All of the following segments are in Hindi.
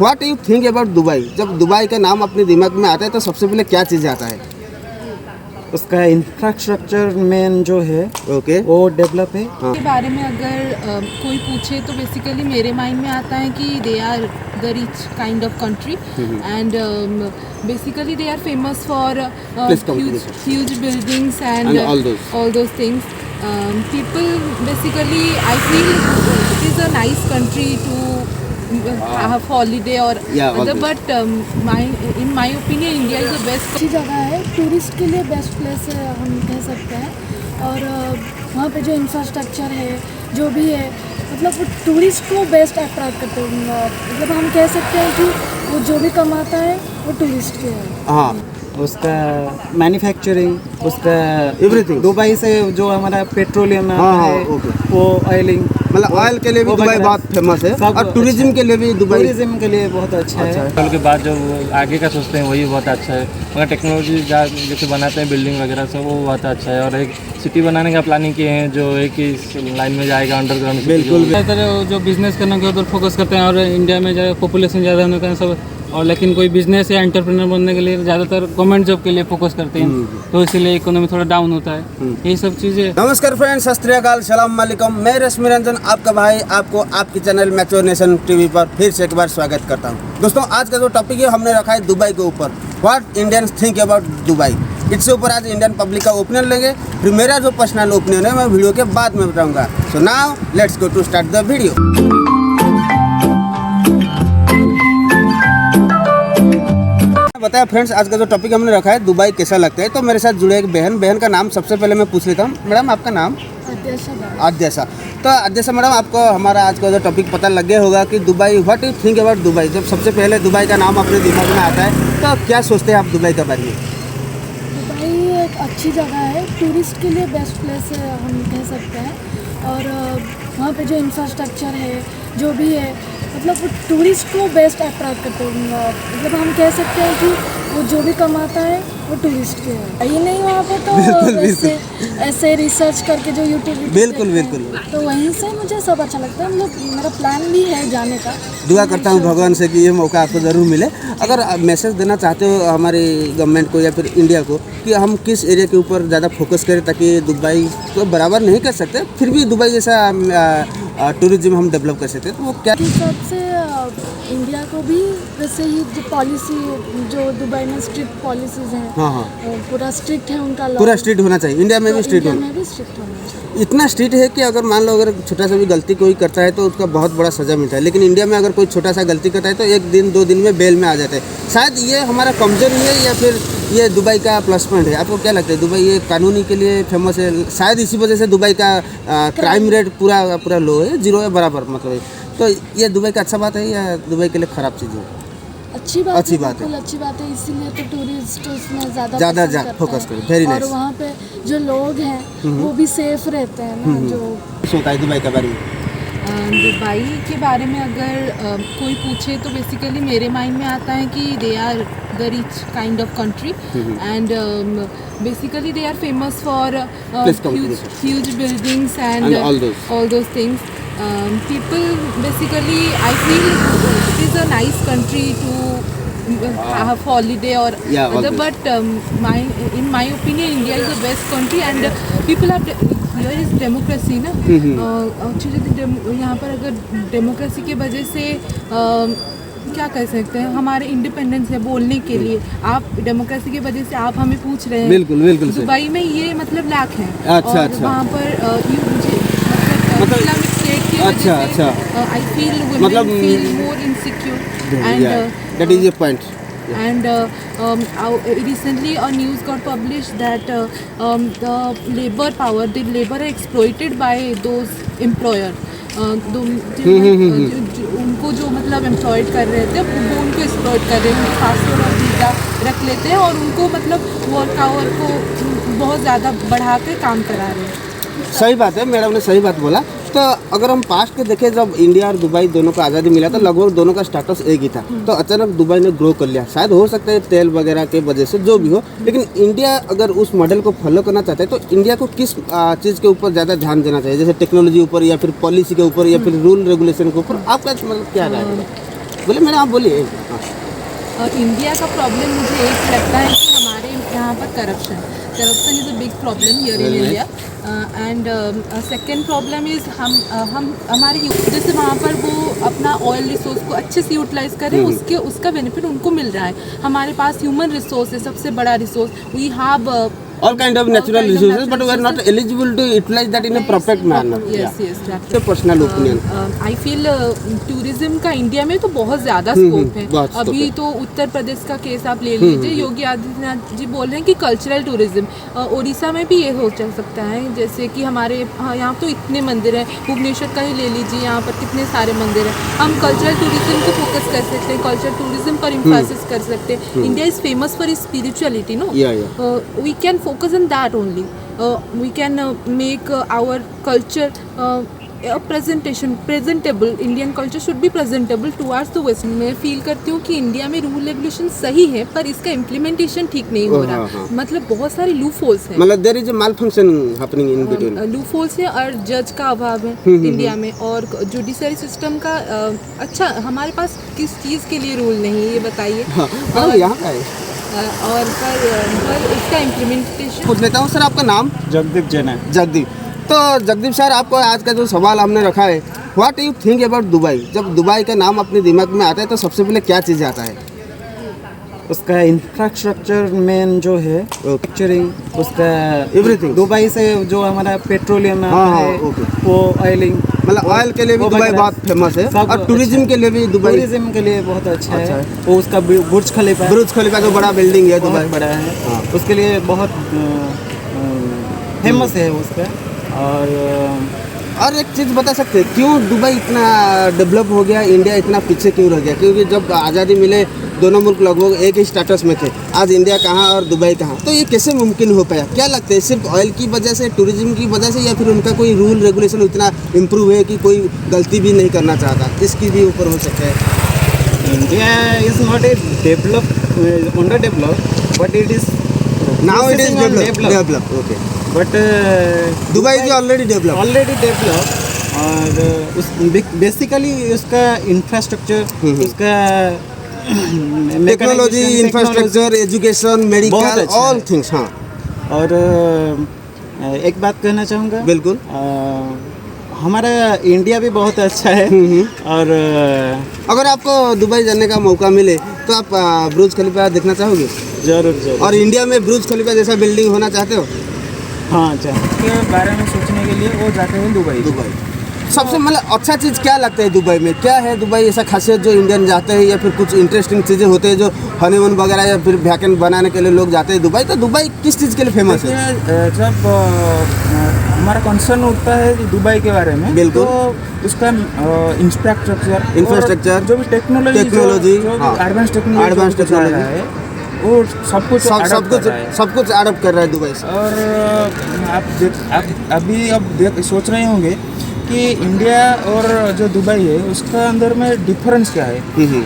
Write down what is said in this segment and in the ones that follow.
What you think about Dubai? जब दुबई का नाम अपने दिमाग में आता है तो सबसे पहले क्या चीज़ आता है? उसका इंफ्रास्ट्रक्चर मेन जो है ओके, वो डेवलप है। हाँ, के बारे में अगर कोई पूछे तो बेसिकली मेरे माइंड में आता है कि they are the rich kind of country and basically they are famous for Please come, please. huge buildings and And all those. things. People basically, I feel it is a nice country to have holiday or Yeah, all other, those. but in my opinion India is the best. अच्छी जगह है, टूरिस्ट के लिए बेस्ट प्लेस है हम कह सकते हैं। और वहाँ पे जो इंफ्रास्ट्रक्चर है जो भी है मतलब वो टूरिस्ट को बेस्ट अट्रैक्ट करते हैं। मतलब हम कह सकते हैं कि वो जो भी कमाता है वो टूरिस्ट के है। हाँ, उसका मैन्युफैक्चरिंग, उसका Everything. दुबई से जो हमारा पेट्रोलियम हाँ, आता है ओके। वो ऑयलिंग, मतलब ऑयल के लिए भी वो दुबई वगैरह बहुत फेमस है सब और टूरिज्म अच्छा के लिए भी दुबई टूरिज्म के लिए बहुत अच्छा है। पेट्रोल के बाद जो वो आगे का सोचते हैं वही बहुत अच्छा है, मगर टेक्नोलॉजी जैसे बनाते हैं बिल्डिंग वगैरह सब वो बहुत अच्छा है। और एक सिटी बनाने का प्लानिंग किए हैं जो एक ही लाइन में जाएगा अंडरग्राउंड। बिल्कुल। ज़्यादातर जो बिज़नेस करने के ऊपर फोकस करते हैं और इंडिया में जो पॉपुलेशन ज़्यादा होने के कारण सब, और लेकिन कोई बिजनेस या एंटरप्रेन्योर बनने के लिए ज़्यादातर गवर्नमेंट जॉब के लिए फोकस करते हैं, तो इसीलिए इकोनॉमी थोड़ा डाउन होता है। यही सब चीज़ें। नमस्कार फ्रेंड्स, सत श्री अकाल, सलाम वालेकुम। मैं रश्मि रंजन आपका भाई आपको आपके चैनल मैच्योर नेशन टीवी पर फिर से एक बार स्वागत करता हूं। दोस्तों, आज का जो टॉपिक है हमने रखा है दुबई के ऊपर। What Indians think about Dubai, इससे ऊपर आज इंडियन पब्लिक का ओपिनियन लेंगे। फिर मेरा जो पर्सनल ओपिनियन है मैं वीडियो के बाद में बताऊंगा। So now let's go to start the video. बताया फ्रेंड्स, आज का जो टॉपिक हमने रखा है दुबई कैसा लगता है, तो मेरे साथ जुड़े एक बहन का नाम सबसे पहले मैं पूछ लेता हूँ। मैडम, आपका नाम? आद्याशा। तो आद्याशा मैडम, आपको हमारा आज का जो टॉपिक पता लग गया होगा कि Dubai, what you think about Dubai? जब सबसे पहले दुबई का नाम अपने दिमाग में आता है तो क्या सोचते हैं आप दुबई के बारे में? दुबई एक अच्छी जगह है, टूरिस्ट के लिए बेस्ट प्लेस है हम कह सकते हैं। और वहाँ पे जो इंफ्रास्ट्रक्चर है जो भी है मतलब वो टूरिस्ट को बेस्ट अट्रैक्ट करते हैं। मतलब हम कह सकते हैं कि वो जो भी कमाता है वो टूरिस्ट के है। ये नहीं वहाँ पे तो ऐसे रिसर्च करके जो यूट्यूब बिल्कुल। तो वहीं से मुझे सब अच्छा लगता है। मतलब मेरा प्लान भी है जाने का। दुआ करता हूँ भगवान से कि ये मौका आपको ज़रूर मिले। अगर आप मैसेज देना चाहते हो हमारी गवर्नमेंट को या फिर इंडिया को कि हम किस एरिया के ऊपर ज़्यादा फोकस करें ताकि दुबई को बराबर नहीं कर सकते फिर भी दुबई जैसा टूरिज्म हम डेवलप कर सकते हैं, तो वो क्या? सबसे इंडिया को भी वैसे ही जो पॉलिसी जो दुबई में स्ट्रिक्ट पॉलिसीज हैं, हाँ, पूरा स्ट्रिक्ट है उनका लॉ। पूरा स्ट्रिक्ट होना चाहिए। इंडिया में भी स्ट्रिक्ट होना, में भी स्ट्रिक्ट होना चाहिए। इतना स्ट्रिक्ट है कि अगर मान लो अगर छोटा सा भी गलती कोई करता है तो उसका बहुत बड़ा सज़ा मिलता है, लेकिन इंडिया में अगर कोई छोटा सा गलती करता है तो 1 दिन 2 दिन में बेल में आ जाता है। शायद ये हमारा कमजोरी है या फिर ये दुबई का प्लस पॉइंट है? आपको क्या लगता है? दुबई ये कानूनी के लिए फेमस है, शायद इसी वजह से दुबई का क्राइम रेट पूरा लो है, 0 है बराबर मतलब। तो ये दुबई का अच्छा बात है या दुबई के लिए ख़राब चीज़ है? अच्छी बात अच्छी है, बात है। बिल्कुल अच्छी बात है। इसीलिए तो टूरिस्ट उसमें ज़्यादा फोकस करें। वेरी और नाइस। वहाँ पे जो लोग हैं वो भी सेफ रहते हैं ना। जो सोता है दुबई के बारे में? दुबई के बारे में अगर कोई पूछे तो बेसिकली मेरे माइंड में आता है कि they are the rich kind of country and basically they are famous for Please come, please. huge buildings and And all those. things. People basically, I feel it is a nice country to have holiday or Yeah, all other, those. but in my opinion India is the best country and people have here is democracy ना। एक्चुअली यहाँ पर अगर डेमोक्रेसी के वजह से क्या कह सकते हैं, हमारे इंडिपेंडेंस है बोलने के लिए। आप डेमोक्रेसी की वजह से आप हमें पूछ रहे हैं। बिल्कुल सही। दुबई में ये मतलब लाख है। अच्छा, और अच्छा। वहाँ पर मुझे मतलब इस्लामिक स्टेट की वजह अच्छा। से आई फील मतलब feel more insecure and that is a point. And recently a news got published that the labor are exploited by those employer. उनको जो मतलब एम्प्लॉयड कर रहे थे वो उनको एक्सप्लॉइट कर रहे हैं, पासपोर्ट और वीज़ा रख लेते हैं और उनको मतलब वर्क आवर को बहुत ज़्यादा बढ़ा के काम करा रहे हैं। सही बात है, मैडम ने सही बात बोला। तो अगर हम पास्ट के देखें, जब इंडिया और दुबई दोनों को आज़ादी मिला तो लगभग दोनों का स्टेटस एक ही था। तो अचानक दुबई ने ग्रो कर लिया, शायद हो सकता है तेल वगैरह के वजह से, जो भी हो। लेकिन इंडिया अगर उस मॉडल को फॉलो करना चाहता है तो इंडिया को किस चीज़ के ऊपर ज़्यादा ध्यान देना चाहिए? जैसे टेक्नोलॉजी ऊपर या फिर पॉलिसी के ऊपर या फिर रूल रेगुलेशन के ऊपर? आपका मतलब क्या राय है? बोले मैडम आप बोलिए। इंडिया का प्रॉब्लम मुझे एक लगता है कि हमारे यहाँ पर corruption is a big problem here in India and second problem is हम हमारे जैसे वहाँ पर वो अपना ऑयल रिसोर्स को अच्छे से यूटिलाइज करें उसका बेनिफिट उनको मिल रहा है। हमारे पास ह्यूमन रिसोर्स है सबसे बड़ा resource. We have all kind of natural resources, but we are not eligible to utilize that in a perfect manner. Yes, So personal opinion. I feel tourism का इंडिया में तो बहुत ज़्यादा स्कोप है। बहुत scope अभी है। तो उत्तर प्रदेश का केस आप ले लीजिए, योगी आदित्यनाथ जी बोल रहे हैं कि कल्चरल टूरिज्म उड़ीसा में भी ये हो चल सकता है। जैसे कि हमारे यहाँ तो इतने मंदिर हैं, भुवनेश्वर का ही ले लीजिए, यहाँ पर कितने सारे मंदिर हैं। हम कल्चरल टूरिज्म को फोकस कर सकते हैं, कल्चरल टूरिज्म पर इम्फेसिस कर सकते हैं। India is famous for spirituality, no, we can focus on that only. We can make our culture presentable. Indian culture should be presentable towards the West. मैं फील करती हूँ कि इंडिया में रूल रेगुलेशन सही है पर इसका इम्प्लीमेंटेशन ठीक नहीं हो रहा। मतलब बहुत सारे लूप होल्स हैं। मतलब there is a malfunction happening in between. Loop holes है और जज का अभाव है इंडिया में, और जुडिशरी सिस्टम का अच्छा हमारे पास किस चीज़ के लिए रूल नहीं है ये बताइए। और यहाँ का है और पर इसका इम्प्लीमेंटेशन। पूछ लेता हूँ सर, आपका नाम? जगदीप जैन है। जगदीप। तो जगदीप सर, आपको आज का जो सवाल हमने रखा है, what you think about Dubai? जब दुबई का नाम अपने दिमाग में आता है तो सबसे पहले क्या चीज़ आता है? उसका इंफ्रास्ट्रक्चर मेन जो है, पिक्चरिंग उसका Everything. दुबई से जो हमारा पेट्रोलियम हाँ, है okay. वो ऑयलिंग, मतलब ऑयल के लिए भी वो दुबई वगैरह बहुत फेमस है सब और टूरिज्म के लिए भी दुबई। टूरिज्म के लिए बहुत अच्छा अच्छा है। है। वो उसका बुर्ज खलीफा, बुर्ज खलीफा का बड़ा बिल्डिंग है बहुत दुबई। बड़ा है। हाँ। उसके लिए बहुत फेमस है उसका। और एक चीज़ बता सकते हैं क्यों दुबई इतना डेवलप हो गया, इंडिया इतना पीछे क्यों रह गया? क्योंकि जब आज़ादी मिले दोनों मुल्क लगभग एक ही स्टेटस में थे, आज इंडिया कहाँ और दुबई कहाँ, तो ये कैसे मुमकिन हो पाया? क्या लगता है, सिर्फ ऑयल की वजह से, टूरिज्म की वजह से, या फिर उनका कोई रूल रेगुलेशन इतना इम्प्रूव है कि कोई गलती भी नहीं करना चाहता? इसकी भी ऊपर हो सकता है। India is not a develop, under develop, but it is now it is develop, okay, but Dubai is already develop. और उस बेसिकली उसका इंफ्रास्ट्रक्चर, उसका टेक्नोलॉजी, इंफ्रास्ट्रक्चर, एजुकेशन, मेडिकल, अच्छा ऑल है। थिंग्स। हाँ, और एक बात कहना चाहूँगा, बिल्कुल। हमारा इंडिया भी बहुत अच्छा है। और अगर आपको दुबई जाने का मौका मिले तो आप बुर्ज खलीफा देखना चाहोगे? जरूर जरूर। और इंडिया में बुर्ज खलीफा जैसा बिल्डिंग होना चाहते हो? हाँ, चाहे के बारे में सोचने के लिए वो जाते हैं दुबई। सबसे मतलब अच्छा चीज़ क्या लगता है दुबई में? क्या है दुबई ऐसा खासियत जो इंडियन जाते हैं, या फिर कुछ इंटरेस्टिंग चीज़ें होते हैं जो हनीमून वगैरह या फिर वैकेंड बनाने के लिए लोग जाते हैं दुबई? तो दुबई किस चीज़ के लिए फेमस है? देखिए, जब हमारा कंसर्न उठता है दुबई के बारे में, बिल्कुल। तो उसका इंफ्रास्ट्रक्चर, जो भी टेक्नोलॉजी, हाँ, एडवांस advanced टेक्नोलॉजी technology, वो सब कुछ सब कुछ अडॉप्ट कर रहा है दुबई से। और आप सोच रहे होंगे कि इंडिया और जो दुबई है उसका अंदर में डिफरेंस क्या है।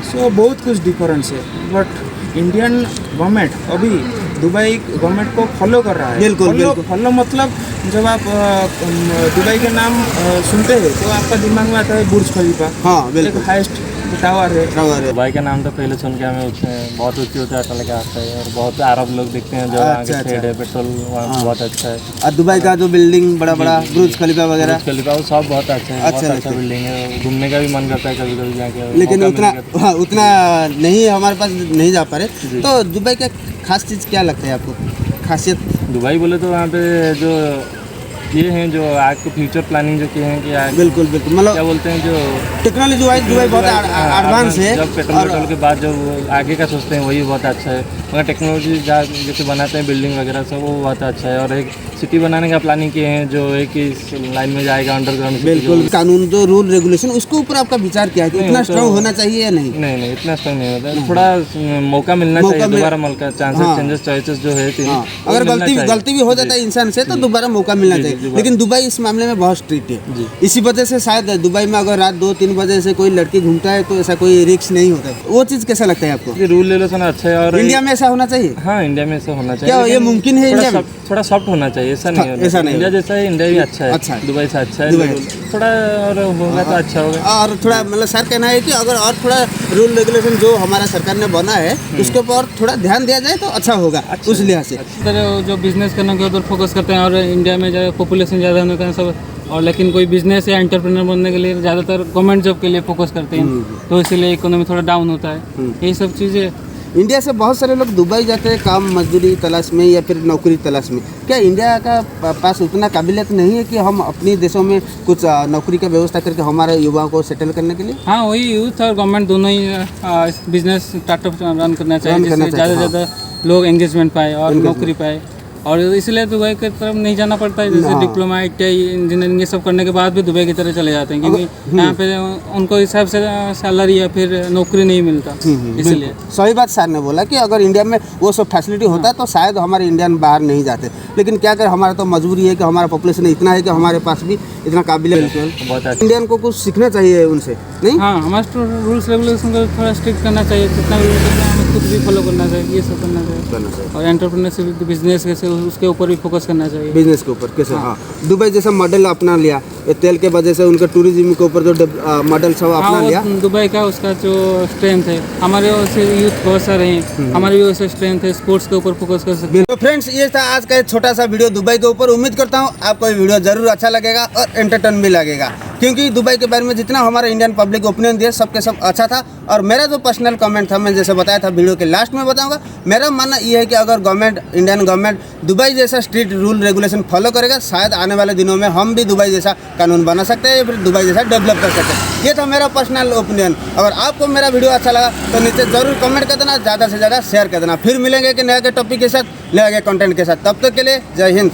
सो बहुत कुछ डिफरेंस है, बट इंडियन गवर्नमेंट अभी दुबई गवर्नमेंट को फॉलो कर रहा है। बिल्कुल। फॉलो मतलब जब आप दुबई के नाम सुनते हैं तो आपका दिमाग में आता है बुर्ज खलीफा। हाँ, एक बिल्कुल। हाईएस्ट टावर है। दुबई का नाम तो पहले सुन के हमें उसमें बहुत ऊँची ऊँचा लगा आता है, और बहुत अरब लोग दिखते हैं जो वहाँ के शेड है, पेट्रोल वहाँ बहुत अच्छा है। और दुबई का जो बिल्डिंग बड़ा बड़ा बुर्ज खलीफा वगैरह, बुर्ज खलीफा वो सब बहुत अच्छा है, बहुत अच्छा अच्छा बिल्डिंग है, घूमने का भी मन करता है कभी कभी जाके। लेकिन मौका उतना मिलेगा तो। हाँ, उतना नहीं हमारे पास नहीं जा पा रहे। तो दुबई का खास चीज़ क्या लगता है आपको, खासियत? दुबई बोले तो वहाँ पे जो ये हैं जो आज को फ्यूचर प्लानिंग जो किए हैं कि आज बिल्कुल बिल्कुल, मतलब क्या बोलते हैं जो टेक्नोलॉजी वाइज दुबई बहुत एडवांस है। जब पेट्रोल के बाद जो वो आगे का सोचते हैं वही बहुत अच्छा है, मगर टेक्नोलॉजी जैसे बनाते हैं बिल्डिंग वगैरह सब वो बहुत अच्छा है। और एक सिटी बनाने का प्लानिंग किए हैं जो एक ही लाइन में जाएगा अंडरग्राउंड। बिल्कुल, कानून जो रूल रेगुलेशन उसके ऊपर आपका विचार क्या है कि इतना तो- स्ट्रांग होना चाहिए या नहीं? नहीं, इतना स्ट्रांग नहीं होता, थोड़ा मौका मिलना चाहिए दोबारा। मौका चांसेस चेंजेस चॉइसेस जो है हाँ, अगर गलती भी हो जाता है इंसान से तो दोबारा मौका मिलना चाहिए। लेकिन दुबई इस मामले में बहुत स्ट्रिक्ट है। इसी वजह से शायद दुबई में अगर रात 2-3 बजे से कोई लड़की घूमता है तो ऐसा कोई रिस्क नहीं होता है। वो चीज़ कैसा लगता है आपको? रूल रेगुलेशन अच्छा है और इंडिया में ऐसा होना चाहिए? हाँ, इंडिया में ऐसा होना चाहिए। क्या ये लेकिन मुमकिन है इंडिया में? थोड़ा सॉफ्ट होना चाहिए, ऐसा नहीं होना ऐसा नहीं इंडिया जैसा है, इंडिया भी अच्छा है। अच्छा है। दुबई से अच्छा दुबई है, थोड़ा और होगा तो अच्छा होगा। और थोड़ा मतलब सर कहना है कि अगर और थोड़ा रूल रेगुलेशन जो हमारा सरकार ने बना है उसके ऊपर थोड़ा ध्यान दिया जाए तो अच्छा होगा उस लिहाज से। इधर जो बिजनेस करने के उधर फोकस करते हैं और इंडिया में ज़्यादा पॉपुलेशन ज़्यादा होने का सब, और लेकिन कोई बिजनेस या एंटरप्रेन्योर बनने के लिए ज़्यादातर गवर्नमेंट जॉब के लिए फोकस करते हैं, तो इसीलिए इकोनॉमी थोड़ा डाउन होता है। यही सब चीज़ें। इंडिया से बहुत सारे लोग दुबई जाते हैं काम मजदूरी तलाश में या फिर नौकरी तलाश में। क्या इंडिया का पास उतना काबिलियत नहीं है कि हम अपने देशों में कुछ नौकरी का व्यवस्था करके हमारे युवाओं को सेटल करने के लिए? हाँ, वही यूथ और गवर्नमेंट दोनों ही बिजनेस स्टार्टअप रन करना चाहिए, जिससे ज़्यादा से ज़्यादा लोग एंगेजमेंट पाए और नौकरी पाए। और इसलिए दुबई की तरफ नहीं जाना पड़ता है, जैसे डिप्लोमा, ITI, इंजीनियरिंग ये सब करने के बाद भी दुबई की तरह चले जाते हैं, क्योंकि यहाँ पे उनको हिसाब से सैलरी या फिर नौकरी नहीं मिलता, इसलिए। सही बात सर ने बोला कि अगर इंडिया में वो सब फैसिलिटी होता तो शायद हमारे इंडियन बाहर नहीं जाते, लेकिन क्या करें, हमारा तो मजबूरी है कि हमारा पॉपुलेशन इतना है कि हमारे पास भी इतना काबिलियत। बहुत अच्छा। इंडियन को कुछ सीखना चाहिए उनसे, नहीं? हाँ, हमारे तो रूल्स रेगुलेशन को थोड़ा स्ट्रिक्ट करना चाहिए, जितना भी रूल करना है हमें खुद भी फॉलो करना चाहिए, ये सब करना चाहिए। और एंटरप्रेन्योरशिप, बिजनेस कैसे, उसके ऊपर भी फोकस करना चाहिए। बिजनेस के ऊपर कैसे? हाँ, दुबई जैसा मॉडल अपना लिया, ये तेल के वजह से उनका टूरिज्म के ऊपर जो मॉडल सब अपना लिया। दुबई का उसका जो स्ट्रेंथ है, हमारे वैसे यूथ बहुत सारे हैं, हमारे भी वैसे स्ट्रेंथ है, स्पोर्ट्स के ऊपर फोकस कर सकते हैं। तो फ्रेंड्स, ये था आज का एक छोटा सा वीडियो दुबई के ऊपर। उम्मीद करता हूँ आपको ये वीडियो जरूर अच्छा लगेगा और एंटरटेन भी लगेगा, क्योंकि दुबई के बारे में जितना हमारा इंडियन पब्लिक ओपिनियन दिया सबके सब अच्छा था। और मेरा जो पर्सनल कमेंट था, मैं जैसे बताया था वीडियो के लास्ट में बताऊंगा, मेरा मानना ये है कि अगर गवर्नमेंट, इंडियन गवर्नमेंट दुबई जैसा स्ट्रिक्ट रूल रेगुलेशन फॉलो करेगा, शायद आने वाले दिनों में हम भी दुबई जैसा कानून बना सकते हैं या फिर दुबई जैसा डेवलप कर सकते हैं। ये था मेरा पर्सनल ओपिनियन। अगर आपको मेरा वीडियो अच्छा लगा तो नीचे जरूर कमेंट कर देना, ज़्यादा से ज़्यादा शेयर कर देना। फिर मिलेंगे कि नया के टॉपिक के साथ, नया के कंटेंट के साथ। तब तक के लिए जय हिंद।